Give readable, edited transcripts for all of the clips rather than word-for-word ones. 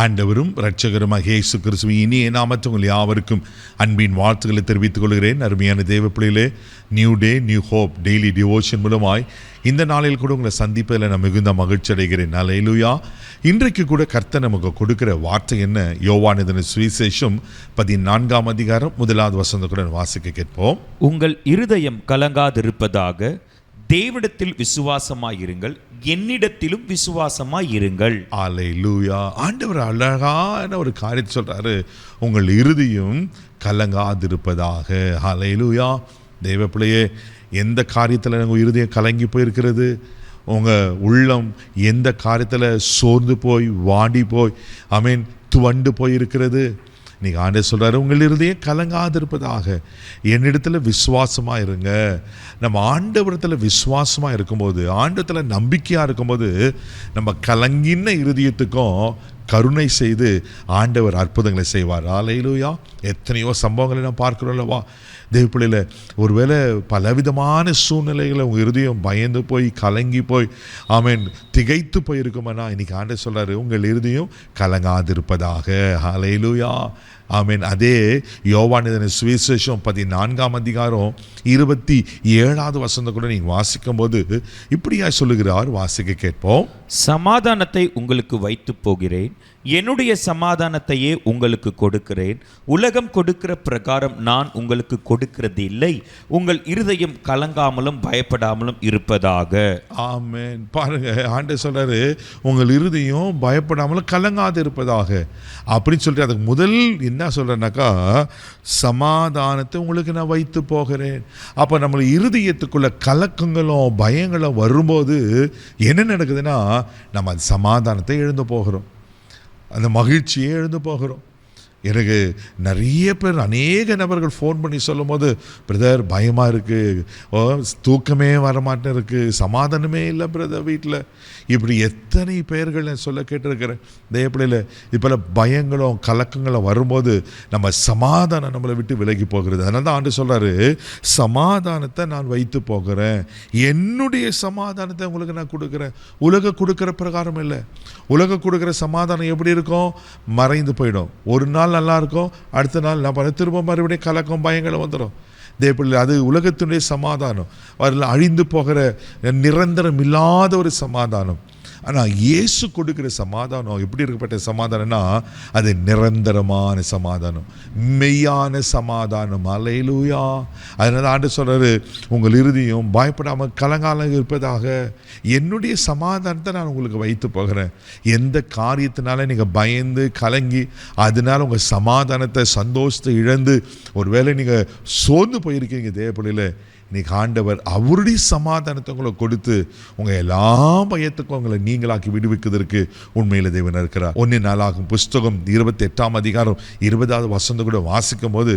ஆண்டவரும் இரட்சகருமாக இயேசு கிறிஸ்துவின் இனிய நாமத்தில் உங்கள் யாவருக்கும் அன்பின் வாழ்த்துக்களை தெரிவித்துக் கொள்கிறேன். அருமையான தேவ பிள்ளைகளே, new day new hope daily devotion மூலமாய் இந்த நாளில் கூட உங்களை சந்திப்பதில் நான் மிகுந்த மகிழ்ச்சி அடைகிறேன். அல்லேலூயா. இன்றைக்கு கூட கர்த்தர் நமக்கு கொடுக்கிற வார்த்தை என்ன? யோவான் எழுதின சுவிசேஷம் 14ஆம் அதிகாரம் 1வது வசனத்துடன் வாசிக்க கேட்போம். உங்கள் இருதயம் கலங்காதிருப்பதாக தேவனிடத்தில் விசுவாசமாயிருங்கள், என்னிடத்திலும் விசுவாசமாயிருங்கள். அல்லேலூயா. ஆண்டவர் அழகான ஒரு காரியத்தை சொல்றாரு, உங்கள் இருதயம் கலங்காதிருப்பதாக. அல்லேலூயா. தேவ பிள்ளையே, எந்த காரியத்தில் உங்கள் இருதயம் கலங்கி போயிருக்கிறது? உங்கள் உள்ளம் எந்த காரியத்தில் சோர்ந்து போய் வாடி போய் துவண்டு போயிருக்கிறது? நீங்கள் ஆண்டவர் சொல்கிறாரு, உங்கள் இருதயம் கலங்காதிருப்பதாக, என்னிடத்தில் விசுவாசமாக இருங்க. நம்ம ஆண்டவரத்தில் விசுவாசமாக இருக்கும்போது, ஆண்டவத்தில் நம்பிக்கையாக இருக்கும்போது, நம்ம கலங்கின இருதயத்துக்கும் கருணை செய்து ஆண்டவர் அற்புதங்களை செய்வார். அல்லேலூயா. எத்தனையோ சம்பவங்களை நாம் பார்க்கிறோம் அல்லவா தேவப்பிள்ளையில். ஒருவேளை பலவிதமான சூழ்நிலைகளை உங்கள் இருதயம் பயந்து போய் கலங்கி போய் திகைத்து போயிருக்குமானா, இன்னைக்கு ஆண்டவர் சொல்கிறாரு, உங்கள் இருதயம் கலங்காதிருப்பதாக. அல்லேலூயா. அதே யோவான் எழுதின சுவிசேஷம் 14ஆம் அதிகாரம் 27வது வசனத்தை கூட நீங்கள் வாசிக்கும் போது இப்படியா சொல்லுகிறார். வாசிக்க கேட்போம். சமாதானத்தை உங்களுக்கு வைத்து போகிறேன், என்னுடைய சமாதானத்தையே உங்களுக்கு கொடுக்கிறேன். உலகம் கொடுக்கிற பிரகாரம் நான் உங்களுக்கு கொடுக்கிறது இல்லை. உங்கள் இருதயம் கலங்காமலும் பயப்படாமலும் இருப்பதாக. ஆமென். பாருங்க, ஆண்டவர் சொல்றாரு, உங்கள் இருதயம் பயப்படாமலும் கலங்காது இருப்பதாக அப்படின்னு சொல்லிட்டு அதுக்கு முதல் என்ன சொல்றேன்னாக்கா, சமாதானத்தை உங்களுக்கு நான் வைத்து போகிறேன். அப்போ நம்ம இருதயத்துக்குள்ள கலக்கங்களும் பயங்களும் வரும்போது என்ன நடக்குதுன்னா, நம்ம அந்த சமாதானத்தை இழந்து போகிறோம், அந்த மகிழ்ச்சியே எழுந்து போகிறோம். எனக்கு நிறைய பேர், அநேக நபர்கள் ஃபோன் பண்ணி சொல்லும் போது, பிரதர் பயமாக இருக்குது, தூக்கமே வரமாட்டேன் இருக்குது, சமாதானமே இல்லை பிரதர் வீட்டில், இப்படி எத்தனை பேர்கள் நான் சொல்ல கேட்டிருக்கிறேன். தேவப்பிள்ளையில் இப்போ பயங்களும் கலக்கங்களும் வரும்போது நம்ம சமாதானம் நம்மளை விட்டு விலகி போகிறது. அதனால தான் ஆண்டு சொல்கிறாரு, சமாதானத்தை நான் வைத்து போகிறேன், என்னுடைய சமாதானத்தை உங்களுக்கு நான் கொடுக்குறேன். உலக கொடுக்குற பிரகாரம் இல்லை. உலக கொடுக்குற சமாதானம் எப்படி இருக்கும்? மறைந்து போயிடும். ஒரு நாள் நல்லா இருக்கும், அடுத்த நாள் நான் திரும்ப மறுபடியும் கலக்கம் பயங்களும் வந்துடும். தேவப்பிள்ளை, அது உலகத்தினுடைய சமாதானம், அதில் அழிந்து போகிற நிரந்தரம் இல்லாத ஒரு சமாதானம். ஆனால் இயேசு கொடுக்குற சமாதானம் எப்படி இருக்கப்பட்ட சமாதானம்னா, அது நிரந்தரமான சமாதானம், மெய்யான சமாதானம். அல்லேலூயா. அதனால ஆண்டவர் சொல்கிறாரு, உங்கள் இருதயம் பயப்படாமல் கலங்காமல் இருப்பதாக, என்னுடைய சமாதானத்தை நான் உங்களுக்கு வைத்து போகிறேன். எந்த காரியத்தினால நீங்கள் பயந்து கலங்கி அதனால் உங்கள் சமாதானத்தை சந்தோஷத்தை இழந்து ஒருவேளை நீங்கள் சோர்ந்து போயிருக்கீங்க, தேவப்பிள்ளையில் இன்னைக்கு ஆண்டவர் அவருடைய சமாதானத்தை உங்களை கொடுத்து உங்கள் எல்லா பயத்துக்கும் உங்களை நீங்களாக்கி விடுவிக்கிறதுக்கு உண்மையில் தேவன் இருக்கிறார். 1 நாளாகும் புஸ்தகம் 28ஆம் அதிகாரம் 20வது வசனம் கூட வாசிக்கும் போது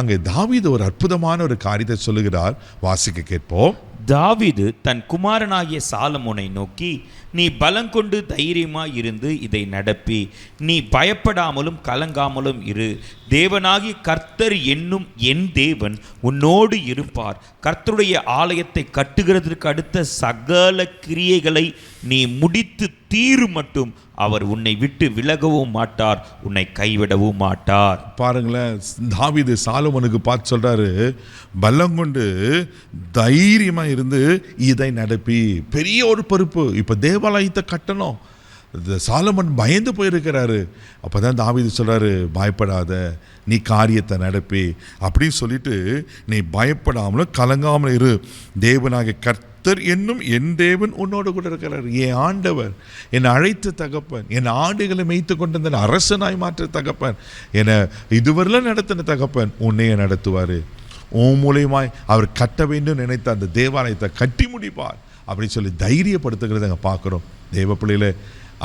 அங்கே தாவீது ஒரு அற்புதமான ஒரு காரியத்தை சொல்லுகிறார். வாசிக்க கேட்போம். தாவீது தன் குமாரனாகிய சாலமோனை நோக்கி, நீ பலங்கொண்டு தைரியமாய் இருந்து இதை நடப்பி, நீ பயப்படாமலும் கலங்காமலும் இரு. தேவனாகி கர்த்தர் என்னும் என் தேவன் உன்னோடு இருப்பார். கர்த்தருடைய ஆலயத்தை கட்டுகிறதற்கு அடுத்த சகல கிரியைகளை நீ முடித்து தீரு மட்டும் அவர் உன்னை விட்டு விலகவும் மாட்டார், உன்னை கைவிடவும் மாட்டார். பாருங்களேன், தாவீது சாலமோனுக்கு பார்த்து சொல்றாரு, பலங்கொண்டு தைரியமா இருந்து இதை நடப்பி. பெரிய ஒரு பொறுப்பு. இப்போ தேவாலயத்தை கட்டணும். சாலமன் பயந்து போயிருக்கிறாரு. அப்போ தான் தாவீது சொல்கிறாரு, பயப்படாத, நீ காரியத்தை நடப்பி அப்படின்னு சொல்லிட்டு, நீ பயப்படாமலும் கலங்காமல் இரு. தேவனாகிய கர்த்தர் என்னும் என் தேவன் உன்னோடு கூட இருக்கிறார். என் ஆண்டவர், என்னை அழைத்த தகப்பன், என் ஆடுகளை மேய்த்து கொண்டிருந்த அரசனாய் மாற்ற தகப்பன், என்னை இதுவரையிலும் நடத்தின தகப்பன் உன்னையே நடத்துவார். உன் மூலியமாய் அவர் கட்ட வேண்டும் நினைத்த அந்த தேவாலயத்தை கட்டி முடிப்பார் அப்படின்னு சொல்லி தைரியப்படுத்துகிறத அங்கே பார்க்குறோம். தேவ பிள்ளையில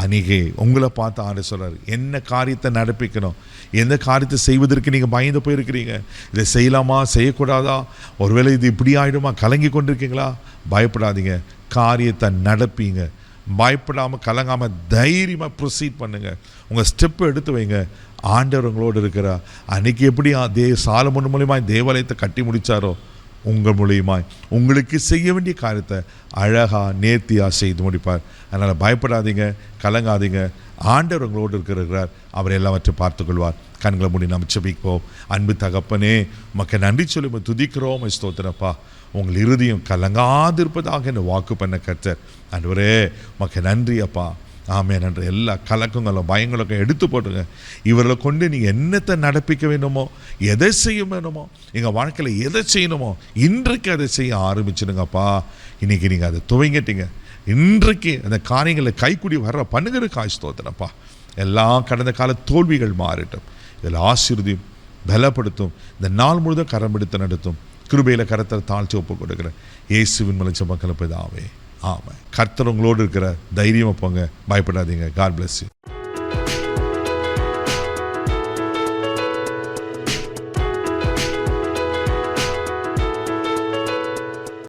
அன்றைக்கி உங்களை பார்த்து ஆண்டு சொல்கிறார், என்ன காரியத்தை நடப்பிக்கணும், எந்த காரியத்தை செய்வதற்கு நீங்கள் பயந்து போயிருக்கிறீங்க, இதை செய்யலாமா செய்யக்கூடாதா, ஒருவேளை இது இப்படி ஆகிடுமா, கலங்கி கொண்டிருக்கீங்களா, பயப்படாதீங்க, காரியத்தை நடப்பீங்க. பயப்படாமல் கலங்காமல் தைரியமாக ப்ரொசீட் பண்ணுங்கள். உங்கள் ஸ்டெப்பை எடுத்து வைங்க. ஆண்டவர் உங்களோடு இருக்கிறார். அன்றைக்கி எப்படி சாலமோன் மூலியமாக தேவாலயத்தை கட்டி முடித்தாரோ, உங்கள் மூலியமாய் உங்களுக்கு செய்ய வேண்டிய காரியத்தை அழகாக நேர்த்தியாக செய்து முடிப்பார். அதனால் பயப்படாதீங்க, கலங்காதீங்க. ஆண்டவர் உங்களோடு இருக்கிறார். அவர் எல்லாவற்றையும் பார்த்துக்கொள்வார். கண்களை மூடி நாம் ஜெபிப்போம். அன்பு தகப்பனே, உமக்கு நன்றி சொல்லி துதிக்கிறோம். ஸ்தோத்திரப்பா, உங்கள் இருதயம் கலங்காதிருப்பதாக என்று வாக்கு பண்ண கர்த்தர். ஆண்டவரே, உமக்கு நன்றி அப்பா. ஆமே, நன்றி. எல்லா கலக்கங்களும் பயங்களும் எடுத்து போட்டுங்க. இவர்களை கொண்டு நீங்கள் என்னத்தை நடப்பிக்க வேண்டுமோ, எதை செய்ய வேணுமோ, எங்கள் வாழ்க்கையில் எதை செய்யணுமோ இன்றைக்கு அதை செய்ய ஆரம்பிச்சிடுங்கப்பா. இன்றைக்கி நீங்கள் அதை துவங்கிட்டீங்க. இன்றைக்கு அந்த காரியங்களை கைக்கூடி வர்ற பண்ணுகிற ஸ்தோத்திரப்பா. எல்லாம் கடந்த கால தோல்விகள் மாறட்டும். இதில் ஆசீர்வதியும் பலப்படுத்தும். இந்த நாள் முழுதும் கரம் பிடித்து நடத்தும். கிருபையில் கரத்தில் தாழ்த்தி ஒப்பு கொடுக்குறேன் இயேசுவின் மூலம் மக்கள் பிதாவே, ஆமாம். கர்த்தர் உங்களோடு இருக்கிற தைரியமாக போங்க, பயப்படாதீங்க. God bless you.